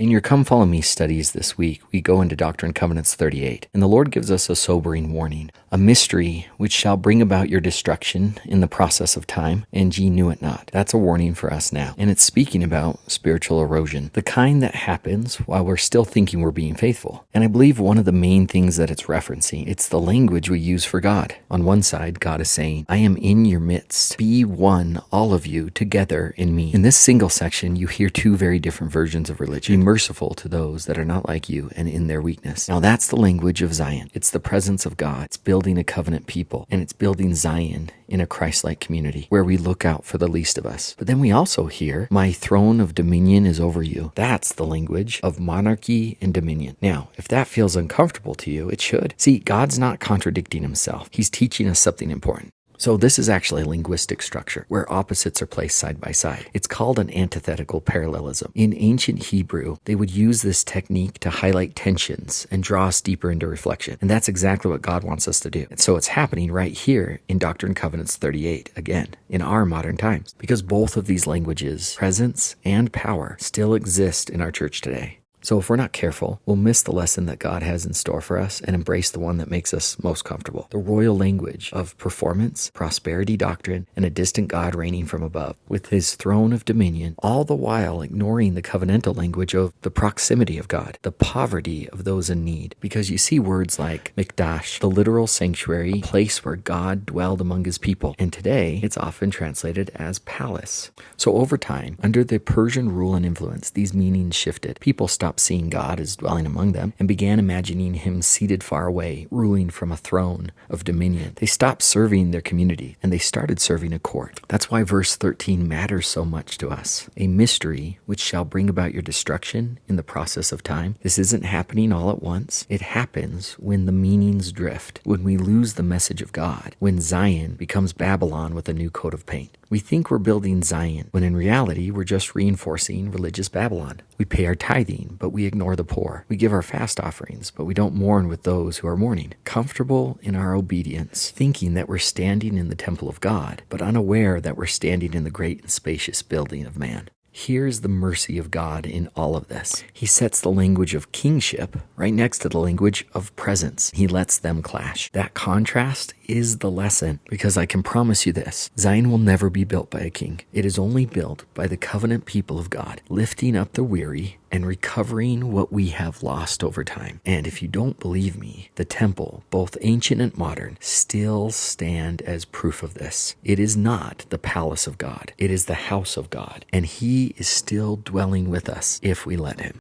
In your Come Follow Me studies this week, we go into Doctrine and Covenants 38, and the Lord gives us a sobering warning, a mystery which shall bring about your destruction in the process of time, and ye knew it not. That's a warning for us now, and it's speaking about spiritual erosion, the kind that happens while we're still thinking we're being faithful. And I believe one of the main things that it's referencing, it's the language we use for God. On one side, God is saying, I am in your midst. Be one, all of you, together in me. In this single section, you hear two very different versions of religion. Be merciful to those that are not like you and in their weakness. Now that's the language of Zion. It's the presence of God. It's building a covenant people, and it's building Zion in a Christ-like community where we look out for the least of us. But then we also hear, my throne of dominion is over you. That's the language of monarchy and dominion. Now, if that feels uncomfortable to you, it should. See, God's not contradicting himself. He's teaching us something important. So this is actually a linguistic structure where opposites are placed side by side. It's called an antithetical parallelism. In ancient Hebrew, they would use this technique to highlight tensions and draw us deeper into reflection. And that's exactly what God wants us to do. And so it's happening right here in Doctrine and Covenants 38, again, in our modern times, because both of these languages, presence and power, still exist in our church today. So if we're not careful, we'll miss the lesson that God has in store for us and embrace the one that makes us most comfortable. The royal language of performance, prosperity doctrine, and a distant God reigning from above, with his throne of dominion, all the while ignoring the covenantal language of the proximity of God, the poverty of those in need. Because you see words like mikdash, the literal sanctuary, a place where God dwelled among his people. And today, it's often translated as palace. So over time, under the Persian rule and influence, these meanings shifted. People stopped seeing God as dwelling among them and began imagining him seated far away, ruling from a throne of dominion. They stopped serving their community and they started serving a court. That's why verse 13 matters so much to us. A mystery which shall bring about your destruction in the process of time. This isn't happening all at once. It happens when the meanings drift, when we lose the message of God, when Zion becomes Babylon with a new coat of paint. We think we're building Zion, when in reality, we're just reinforcing religious Babylon. We pay our tithing, but we ignore the poor. We give our fast offerings, but we don't mourn with those who are mourning. Comfortable in our obedience, thinking that we're standing in the temple of God, but unaware that we're standing in the great and spacious building of man. Here's the mercy of God in all of this. He sets the language of kingship right next to the language of presence. He lets them clash. That contrast is the lesson, because I can promise you this, Zion will never be built by a king. It is only built by the covenant people of God, lifting up the weary and recovering what we have lost over time. And if you don't believe me, the temple, both ancient and modern, still stand as proof of this. It is not the palace of God. It is the house of God. And he is still dwelling with us if we let him.